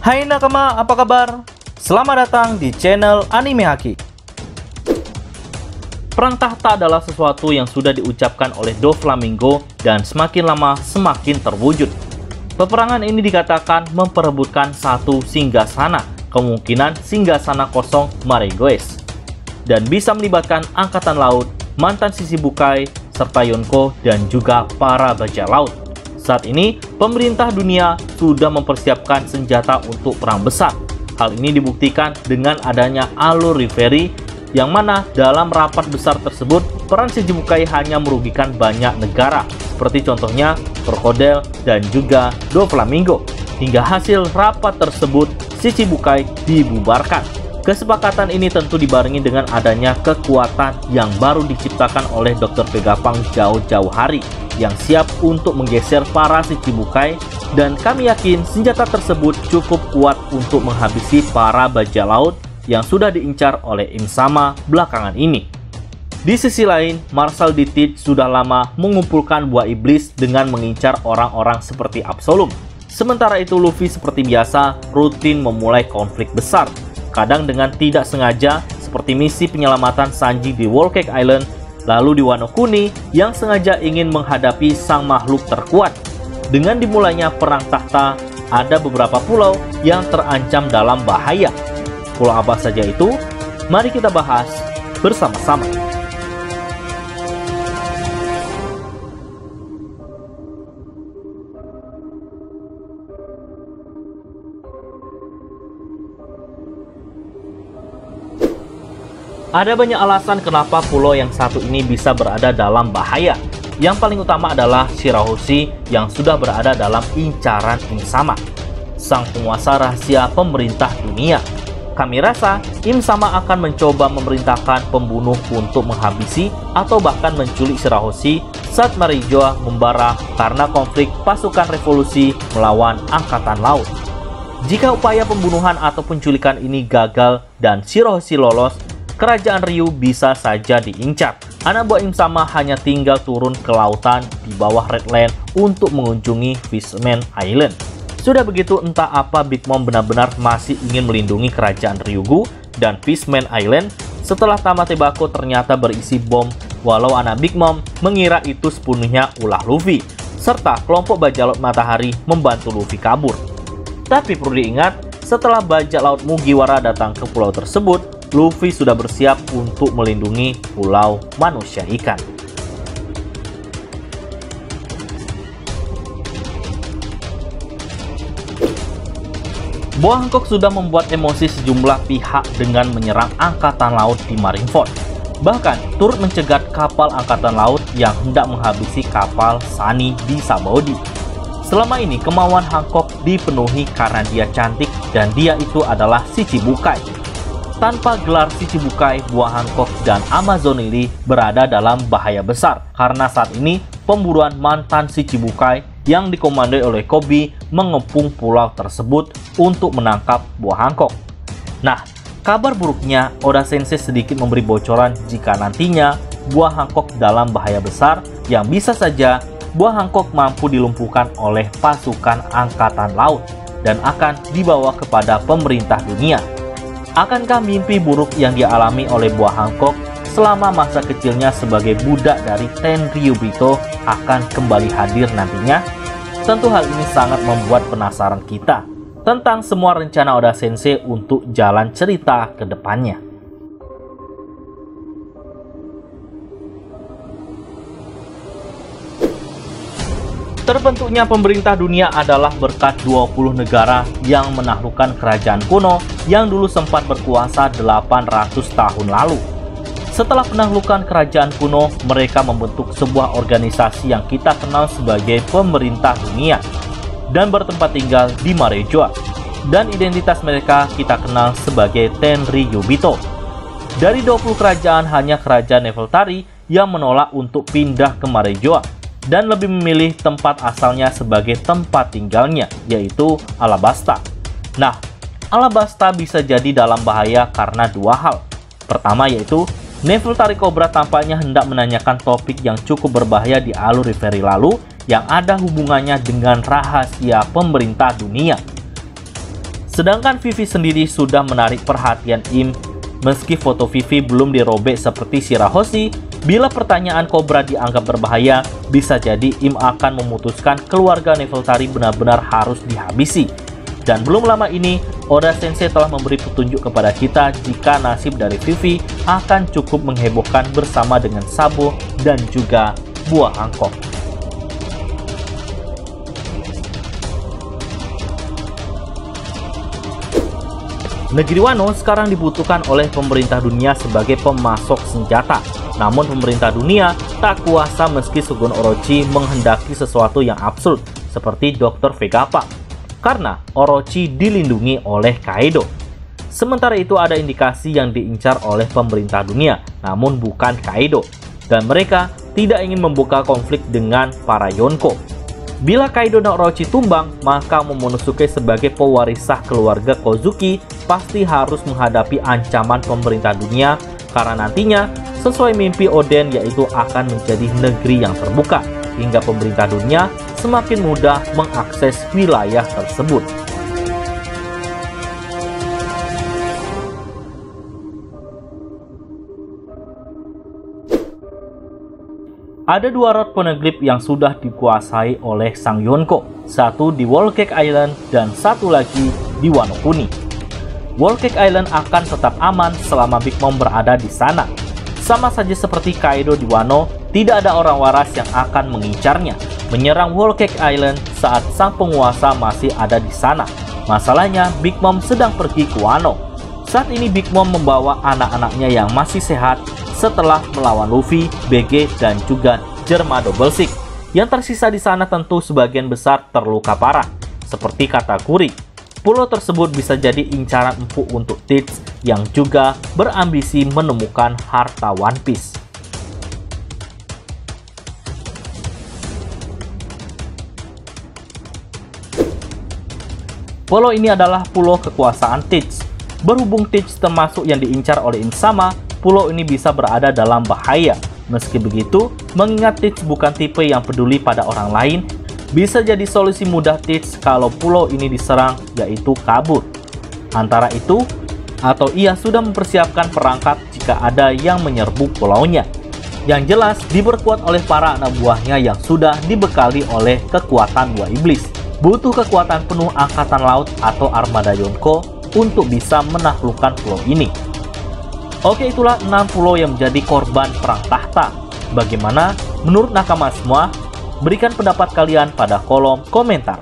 Hai nakama, apa kabar? Selamat datang di channel Anime Haki. Perang tahta adalah sesuatu yang sudah diucapkan oleh Doflamingo dan semakin lama semakin terwujud. Peperangan ini dikatakan memperebutkan satu singgasana, kemungkinan singgasana kosong Maregoes, dan bisa melibatkan angkatan laut, mantan Shichibukai, serta Yonko dan juga para bajak laut. Saat ini, pemerintah dunia sudah mempersiapkan senjata untuk perang besar. Hal ini dibuktikan dengan adanya alur Reverie, yang mana dalam rapat besar tersebut, peran Shichibukai hanya merugikan banyak negara, seperti contohnya Crocodile dan juga Doflamingo. Hingga hasil rapat tersebut, Shichibukai dibubarkan. Kesepakatan ini tentu dibarengi dengan adanya kekuatan yang baru diciptakan oleh Dr. Vegapunk jauh-jauh hari, yang siap untuk menggeser para Shichibukai, dan kami yakin senjata tersebut cukup kuat untuk menghabisi para bajak laut yang sudah diincar oleh Im-sama belakangan ini. Di sisi lain, Marshal Ditich sudah lama mengumpulkan buah iblis dengan mengincar orang-orang seperti Absolum. Sementara itu Luffy seperti biasa rutin memulai konflik besar, kadang dengan tidak sengaja, seperti misi penyelamatan Sanji di Whole Cake Island, lalu di Wano Kuni yang sengaja ingin menghadapi sang makhluk terkuat. Dengan dimulainya perang tahta, ada beberapa pulau yang terancam dalam bahaya. Pulau apa saja itu? Mari kita bahas bersama-sama. Ada banyak alasan kenapa pulau yang satu ini bisa berada dalam bahaya. Yang paling utama adalah Shirahoshi yang sudah berada dalam incaran Im-sama, sang penguasa rahasia pemerintah dunia. Kami rasa Im-sama akan mencoba memerintahkan pembunuh untuk menghabisi atau bahkan menculik Shirahoshi saat Marejoa membara karena konflik pasukan revolusi melawan angkatan laut. Jika upaya pembunuhan atau penculikan ini gagal dan Shirahoshi lolos, kerajaan Ryu bisa saja diincar. Anak buah Im-sama hanya tinggal turun ke lautan di bawah Red Land untuk mengunjungi Fishman Island. Sudah begitu, entah apa Big Mom benar-benar masih ingin melindungi kerajaan Ryugu dan Fishman Island setelah Tamate Bako ternyata berisi bom, walau anak Big Mom mengira itu sepenuhnya ulah Luffy, serta kelompok bajak laut matahari membantu Luffy kabur. Tapi perlu diingat, setelah bajak laut Mugiwara datang ke pulau tersebut, Luffy sudah bersiap untuk melindungi pulau manusia ikan. Boa Hancock sudah membuat emosi sejumlah pihak dengan menyerang angkatan laut di Marineford. Bahkan turut mencegat kapal angkatan laut yang hendak menghabisi kapal Sunny di Sabaody. Selama ini kemauan Hancock dipenuhi karena dia cantik dan dia itu adalah Shichibukai. Tanpa gelar Shichibukai, Boa Hancock dan Amazonili berada dalam bahaya besar karena saat ini pemburuan mantan Shichibukai yang dikomandoi oleh Koby mengepung pulau tersebut untuk menangkap Boa Hancock. Nah, kabar buruknya, Oda Sensei sedikit memberi bocoran jika nantinya Boa Hancock dalam bahaya besar yang bisa saja Boa Hancock mampu dilumpuhkan oleh pasukan angkatan laut dan akan dibawa kepada pemerintah dunia. Akankah mimpi buruk yang dialami oleh Boa Hancock selama masa kecilnya sebagai budak dari Tenryubito akan kembali hadir nantinya? Tentu hal ini sangat membuat penasaran kita tentang semua rencana Oda Sensei untuk jalan cerita ke depannya. Terbentuknya pemerintah dunia adalah berkat 20 negara yang menaklukkan kerajaan kuno yang dulu sempat berkuasa 800 tahun lalu. Setelah penaklukan kerajaan kuno, mereka membentuk sebuah organisasi yang kita kenal sebagai pemerintah dunia dan bertempat tinggal di Marejoa. Dan identitas mereka kita kenal sebagai Tenryubito. Dari 20 kerajaan, hanya kerajaan Nefeltari yang menolak untuk pindah ke Marejoa dan lebih memilih tempat asalnya sebagai tempat tinggalnya, yaitu Alabasta. Nah, Alabasta bisa jadi dalam bahaya karena dua hal. Pertama yaitu, Nefeltari Cobra tampaknya hendak menanyakan topik yang cukup berbahaya di alur Reverie lalu yang ada hubungannya dengan rahasia pemerintah dunia. Sedangkan Vivi sendiri sudah menarik perhatian Im. Meski foto Vivi belum dirobek seperti Shirahoshi, bila pertanyaan Cobra dianggap berbahaya, bisa jadi Im akan memutuskan keluarga Nefertari benar-benar harus dihabisi. Dan belum lama ini, Oda Sensei telah memberi petunjuk kepada kita jika nasib dari Vivi akan cukup menghebohkan bersama dengan Sabo dan juga buah Hancock. Negeri Wano sekarang dibutuhkan oleh pemerintah dunia sebagai pemasok senjata. Namun pemerintah dunia tak kuasa meski Shogun Orochi menghendaki sesuatu yang absurd seperti Dr. Vegapunk, karena Orochi dilindungi oleh Kaido. Sementara itu ada indikasi yang diincar oleh pemerintah dunia, namun bukan Kaido. Dan mereka tidak ingin membuka konflik dengan para Yonko. Bila Kaido dan Orochi tumbang, maka Momonosuke sebagai pewarisah keluarga Kozuki pasti harus menghadapi ancaman pemerintah dunia karena nantinya sesuai mimpi Oden yaitu akan menjadi negeri yang terbuka hingga pemerintah dunia semakin mudah mengakses wilayah tersebut. Ada dua road poneglyph yang sudah dikuasai oleh sang Yonko, satu di Whole Cake Island dan satu lagi di Wano Kuni. Whole Cake Island akan tetap aman selama Big Mom berada di sana. Sama saja seperti Kaido di Wano, tidak ada orang waras yang akan mengincarnya, menyerang Whole Cake Island saat sang penguasa masih ada di sana. Masalahnya, Big Mom sedang pergi ke Wano. Saat ini Big Mom membawa anak-anaknya yang masih sehat setelah melawan Luffy, BG, dan juga Germa Double Six. Yang tersisa di sana tentu sebagian besar terluka parah. Seperti kata Kuri, pulau tersebut bisa jadi incaran empuk untuk Teach yang juga berambisi menemukan harta One Piece. Pulau ini adalah pulau kekuasaan Teach. Berhubung Teach termasuk yang diincar oleh Insama, pulau ini bisa berada dalam bahaya. Meski begitu, mengingat Teach bukan tipe yang peduli pada orang lain, bisa jadi solusi mudah Teach kalau pulau ini diserang, yaitu kabur. Antara itu, atau ia sudah mempersiapkan perangkap jika ada yang menyerbu pulaunya. Yang jelas, diperkuat oleh para anak buahnya yang sudah dibekali oleh kekuatan buah iblis. Butuh kekuatan penuh angkatan laut atau armada Yonko untuk bisa menaklukkan pulau ini. Oke, itulah 6 pulau yang menjadi korban perang tahta. Bagaimana menurut nakama semua? Berikan pendapat kalian pada kolom komentar.